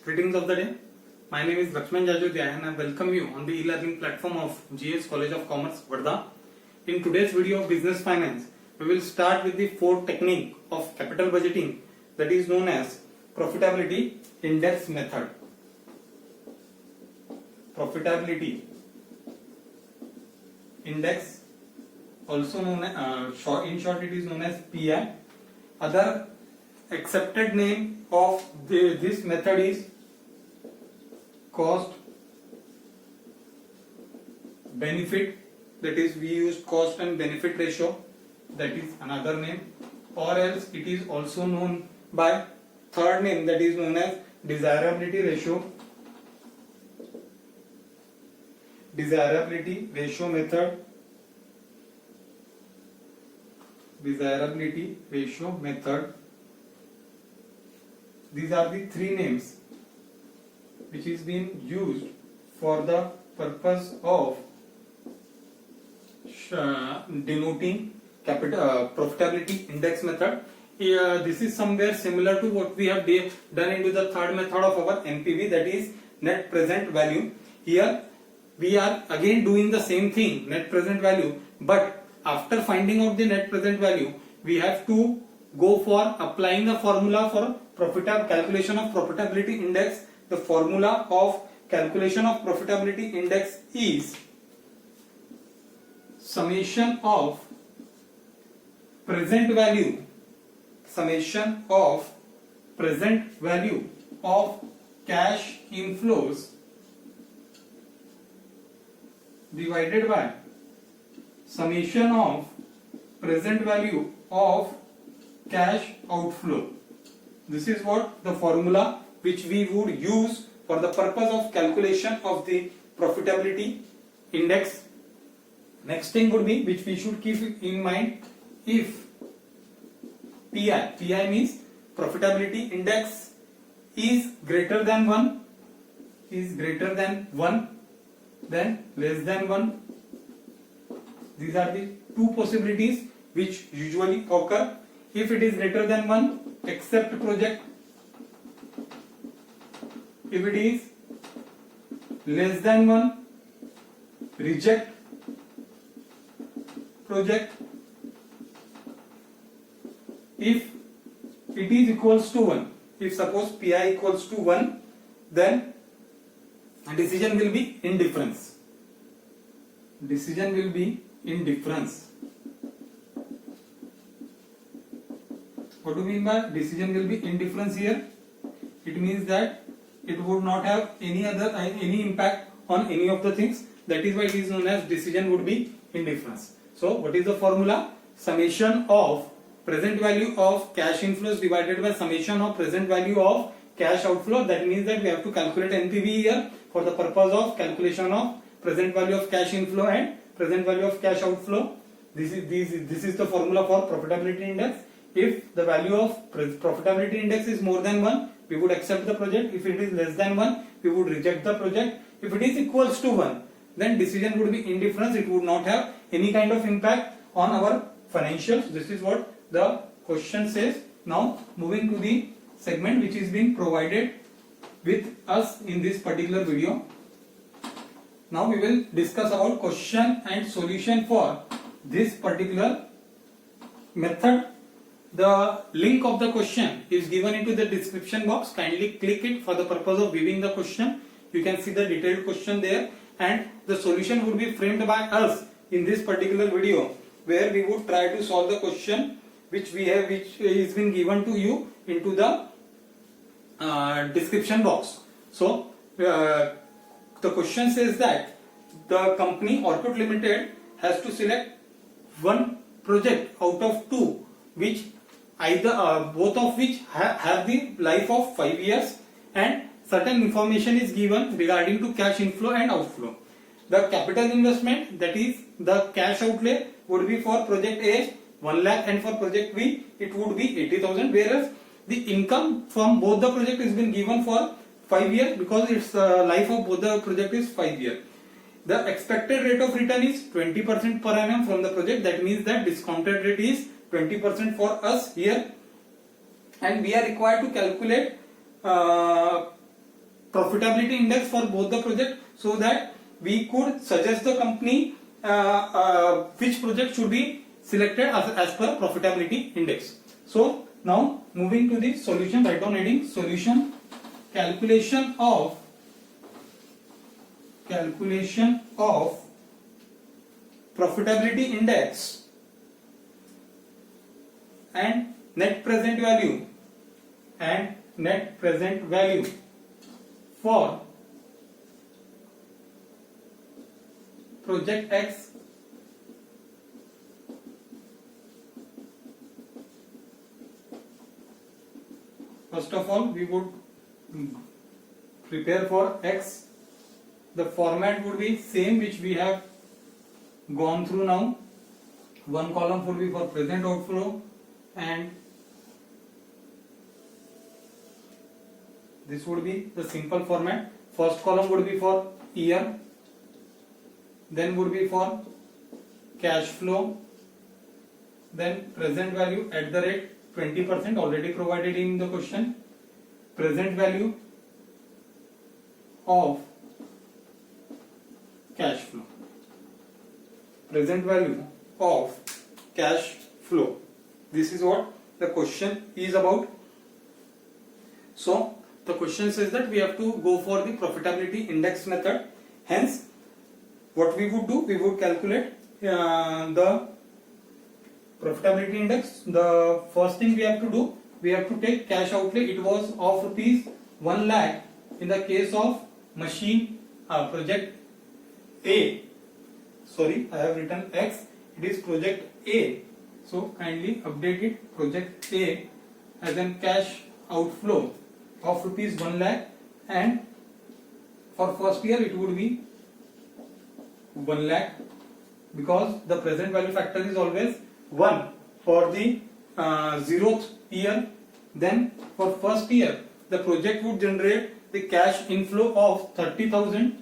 Greetings of the day. My name is Lakshman Jajodia and I welcome you on the e-learning platform of GS College of Commerce, Varda. In today's video of Business Finance, we will start with the fourth technique of capital budgeting that is known as Profitability Index Method. Profitability Index, also known as, in short it is known as PI. Other accepted name of this method is cost benefit, that is we use cost and benefit ratio, that is another name, or else it is also known by third name that is known as desirability ratio. Desirability ratio method. Desirability ratio method. These are the three names which is being used for the purpose of denoting profitability index method. This is somewhere similar to what we have done into the third method of our NPV, that is net present value. Here we are again doing the same thing, net present value, but after finding out the net present value, we have to go for applying a formula for calculation of profitability index. The formula of calculation of profitability index is summation of present value of cash inflows divided by summation of present value of cash outflow. This is what the formula which we would use for the purpose of calculation of the profitability index. Next thing would be, which we should keep in mind, if PI means profitability index is greater than 1, then less than 1. These are the two possibilities which usually occur. If it is greater than 1, accept project. If it is less than 1, reject project. If it is equals to 1, if suppose PI equals to 1, then decision will be indifference. Decision will be indifference. What do we mean by decision will be indifference here? It means that it would not have any impact on any of the things. That is why it is known as decision would be indifference. So what is the formula? Summation of present value of cash inflows divided by summation of present value of cash outflow. That means that we have to calculate NPV here for the purpose of calculation of present value of cash inflow and present value of cash outflow. This is the formula for profitability index. If the value of profitability index is more than 1, we would accept the project. If it is less than 1, we would reject the project. If it is equals to 1, then decision would be indifference. It would not have any kind of impact on our financials. This is what the question says. Now moving to the segment which is being provided with us in this particular video. Now we will discuss about question and solution for this particular method. The link of the question is given into the description box. Kindly click it for the purpose of viewing the question. You can see the detailed question there, and the solution would be framed by us in this particular video, where we would try to solve the question which is been given to you into the description box. So the question says that the company Orkut Limited has to select one project out of two, which both of which have the life of 5 years, and certain information is given regarding to cash inflow and outflow. The capital investment, that is the cash outlay, would be for project A 1 lakh, and for project B it would be 80,000, whereas the income from both the project is been given for 5 years because its life of both the project is 5 years. The expected rate of return is 20% per annum from the project. That means that discounted rate is 20% for us here, and we are required to calculate profitability index for both the project, so that we could suggest the company which project should be selected as per profitability index. So now moving to the solution, write down heading solution. Calculation of profitability index and net present value for project X first of all we would prepare for X. The format would be same which we have gone through now. One column would be for present outflow and this would be the simple format. First column would be for year, then would be for cash flow, then present value at the rate 20% already provided in the question, present value of cash flow, present value of cash flow. This is what the question is about. So the question says that we have to go for the profitability index method. Hence what we would do, we would calculate the profitability index. The first thing we have to do, we have to take cash outlay. It was of rupees 1 lakh in the case of machine project A. Sorry, I have written X. It is project A. So kindly update it, project A, as in cash outflow of rupees 1 lakh, and for first year it would be 1 lakh because the present value factor is always 1 for the 0th year. Then for first year the project would generate the cash inflow of 30,000,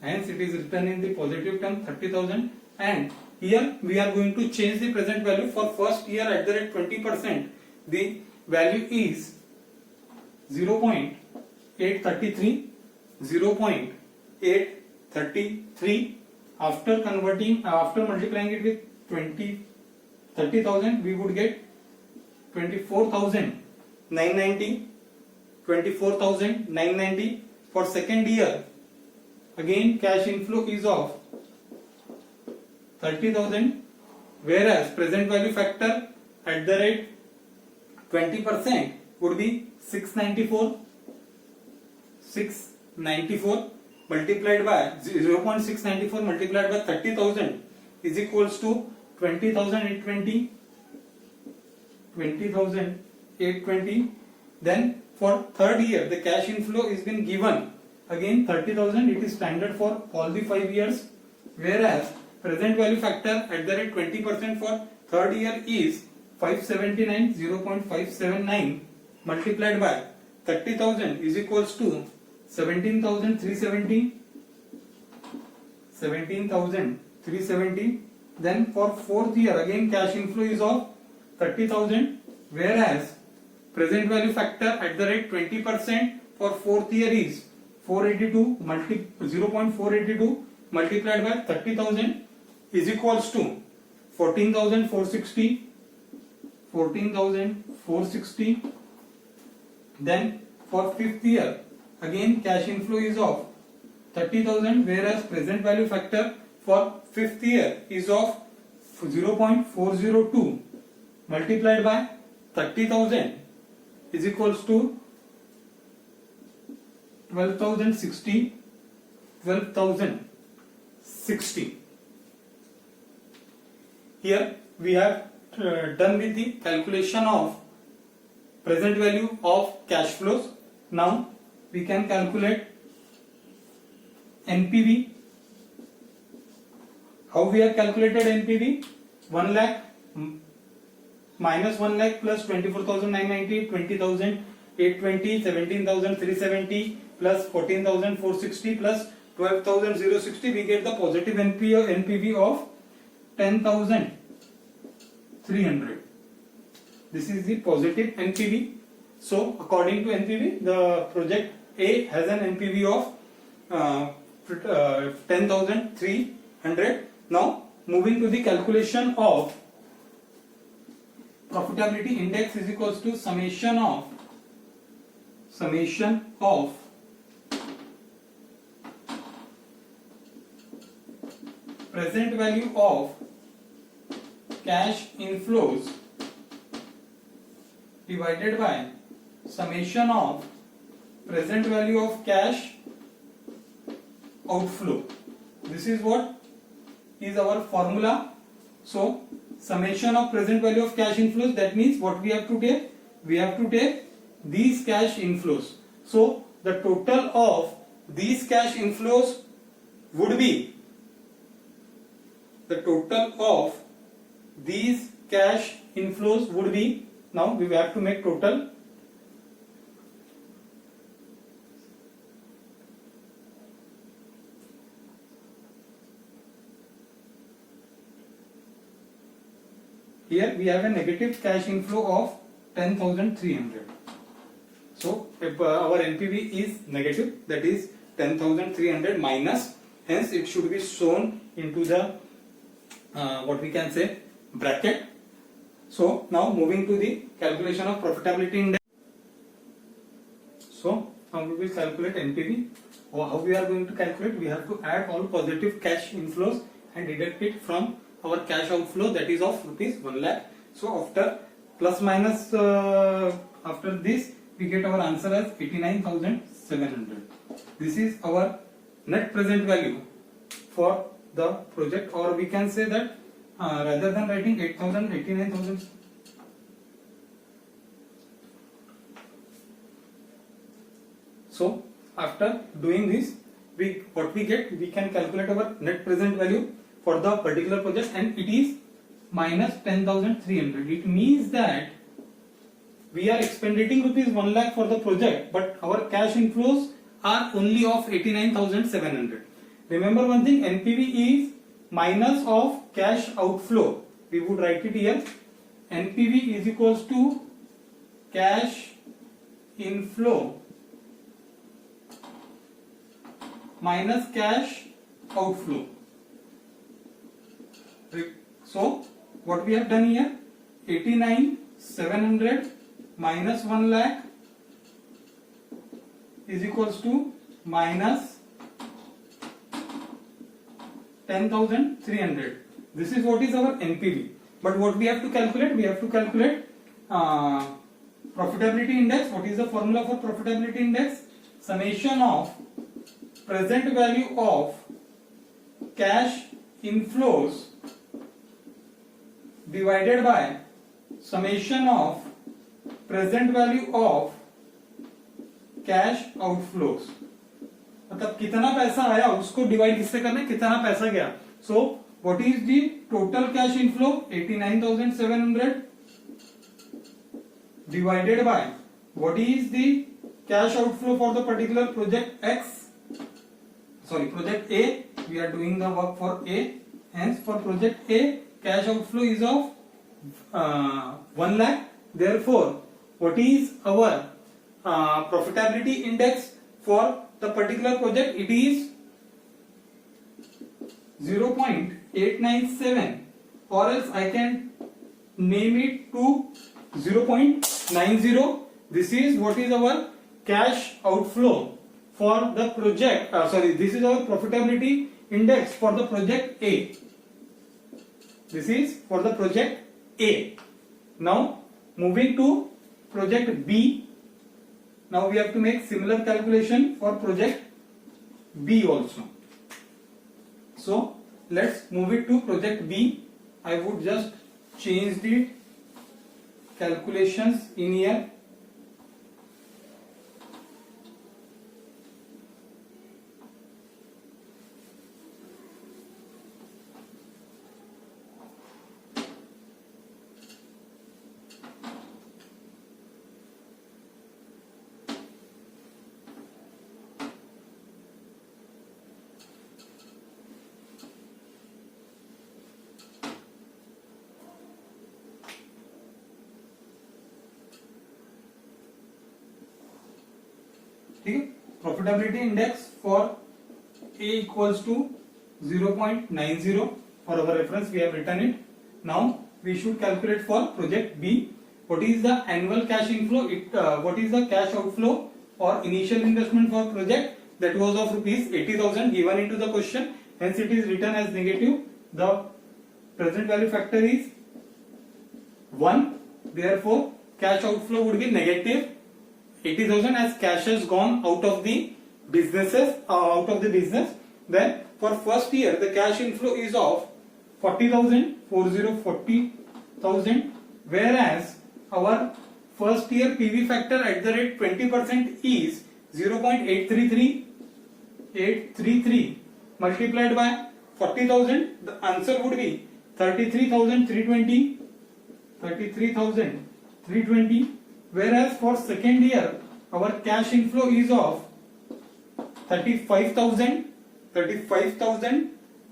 hence it is written in the positive term 30,000, and here we are going to change the present value for first year at the rate 20%. The value is 0.833, 0.833. After multiplying it with 30,000, we would get 24,990. 24,990 for second year. Again cash inflow is of 30,000, whereas present value factor at the rate 20% would be 694. 694 multiplied by 0.694 multiplied by 30,000 is equals to 20,820. 20,820. Then for third year the cash inflow is been given again 30,000. It is standard for all the 5 years, whereas present value factor at the rate 20% for third year is 579. 0.579 multiplied by 30,000 is equals to 17,370. 17,370. Then for fourth year again cash inflow is of 30,000, whereas present value factor at the rate 20% for fourth year is 482. 0.482 multiplied by 30,000 is equals to 14,460. 14,460. Then for fifth year again cash inflow is of 30,000, whereas present value factor for fifth year is of 0.402 multiplied by 30,000 is equals to 12,060. 12,060. Here we have done with the calculation of present value of cash flows. Now we can calculate NPV. How we have calculated NPV? 1 lakh minus 1 lakh plus 24,990, 20,820, 17,370 plus 14,460 plus 12,060. We get the positive NPV of 10,300. This is the positive NPV. So according to NPV, the project A has an NPV of 10,300. Now moving to the calculation of profitability index is equals to summation of present value of cash inflows divided by summation of present value of cash outflow. This is what is our formula. So summation of present value of cash inflows, that means what we have to take? We have to take these cash inflows. So the total of these cash inflows would be, now we have to make total. Here we have a negative cash inflow of 10,300. So if our NPV is negative, that is 10,300 minus, hence it should be shown into the what we can say bracket. So now moving to the calculation of profitability index. So now we will calculate NPV. How we are going to calculate? We have to add all positive cash inflows and deduct it from our cash outflow, that is of rupees 1 lakh. So after plus minus after this we get our answer as 89,700. This is our net present value for the project, or we can say that rather than writing 8,000, 89,000. So after doing this, what we get, we can calculate our net present value for the particular project, and it is minus 10,300. It means that we are expending rupees 1 lakh for the project, but our cash inflows are only of 89,700. Remember one thing, NPV is minus of cash outflow. We would write it here. NPV is equals to cash inflow minus cash outflow. So what we have done here, 89,700 minus 1 lakh is equals to minus 10,300. This is what is our NPV. But what we have to calculate? We have to calculate profitability index. What is the formula for profitability index? Summation of present value of cash inflows divided by summation of present value of cash outflows. मतलब कितना पैसा आया उसको divide किससे करना है, कितना पैसा गया. So what is the total cash inflow? 89,700 divided by what is the cash outflow for the particular project X, sorry project A. We are doing the work for A, hence for project A cash outflow is of 1 lakh. Therefore what is our profitability index for the particular project? It is 0.897, or else I can name it to 0.90. This is what is our cash outflow for the project, this is our profitability index for the project A. This is for the project A. Now moving to project B. Now we have to make similar calculation for project B also. So let's move it to project B. I would just change the calculations in here. ठीक है. Profitability index for A equals to 0.90. For our reference we have written it. Now we should calculate for project B. What is the annual cash inflow? What is the cash outflow or initial investment for project? That was of rupees 80,000 given into the question. Hence it is written as negative. The present value factor is 1. Therefore cash outflow would be negative 80,000 as cash has gone out of the business. Then for first year the cash inflow is of 40,000, whereas our first year PV factor at the rate 20% is 0.833 multiplied by 40,000. The answer would be 33,320. Whereas for second year our cash inflow is of 35,000,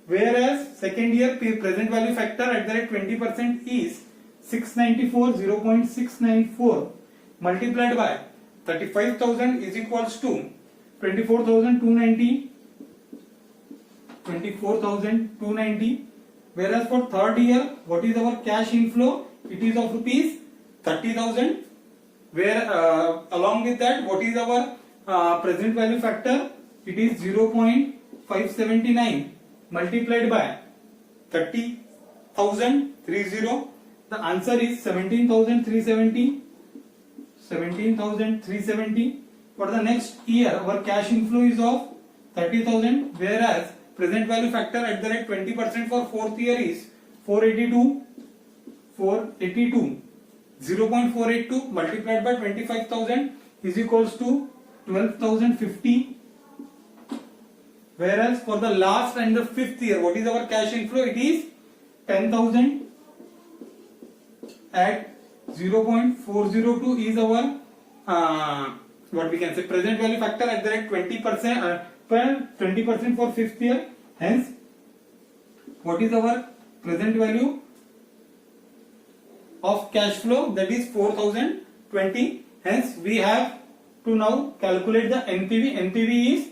whereas second year present value factor at the rate 20% is 0.694 multiplied by 35,000 is equals to 24,290. Whereas for third year, what is our cash inflow? It is of rupees 30,000. Where along with that, what is our present value factor? It is 0.579 multiplied by 30,000. The answer is 17,370. For the next year, our cash inflow is of 30,000, whereas present value factor at the rate 20% for fourth year is 482. 0.482 multiplied by 25,000 is equals to 12,050. Whereas for the last and the fifth year, what is our cash inflow? It is 10,000 at 0.402 is our what we can say present value factor at the rate 20% for fifth year. Hence, what is our present value of cash flow? That is 4,020. Hence, we have to now calculate the NPV. NPV is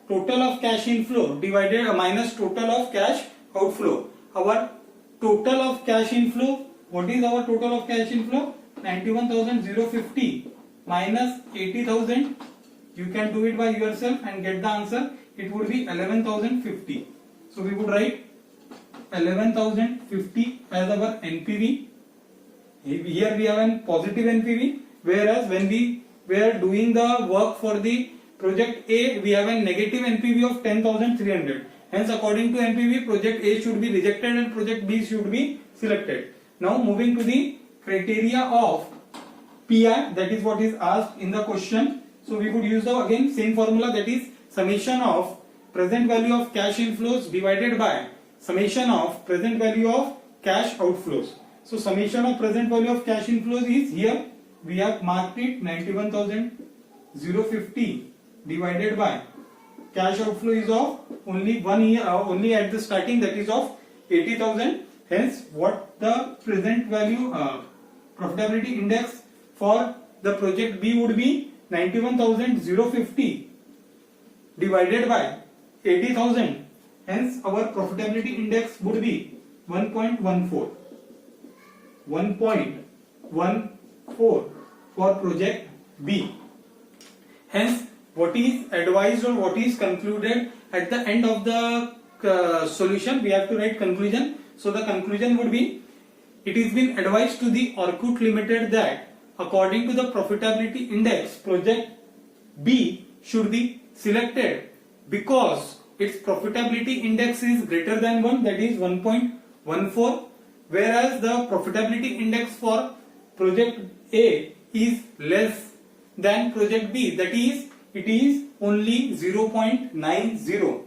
total of cash inflow divided minus total of cash outflow. Our total of cash inflow, what is our total of cash inflow? 91,050 minus 80,000. You can do it by yourself and get the answer. It would be 11,050. So we would write 11,050 as our NPV. Here we have a positive NPV, whereas when we were doing the work for the project A, we have a negative NPV of 10,300. Hence, according to NPV, project A should be rejected and project B should be selected. Now, moving to the criteria of PI, that is what is asked in the question. So, we would use the again same formula, that is summation of present value of cash inflows divided by summation of present value of cash outflows. So, summation of present value of cash inflows is here. We have marked it 91,050 divided by cash outflow is of only 1 year, only at the starting, that is of 80,000. Hence, what the present value profitability index for the project B would be 91,050 divided by 80,000. Hence, our profitability index would be 1.14. 1.14 for project B. Hence, what is advised or what is concluded at the end of the solution, we have to write conclusion. So the conclusion would be, it is been advised to the Orkut Limited that according to the profitability index, project B should be selected because its profitability index is greater than 1, that is 1.14, whereas the profitability index for project A is less than project B, that is it is only 0.90.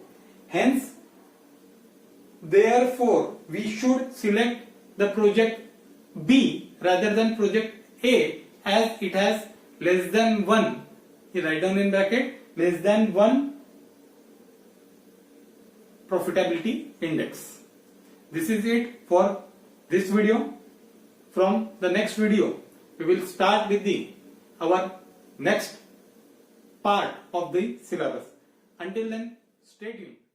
Hence, therefore, we should select the project B rather than project A as it has less than 1. You write down in bracket less than 1 profitability index. This is it for this video. From the next video, we will start with our next part of the syllabus. Until then, stay tuned.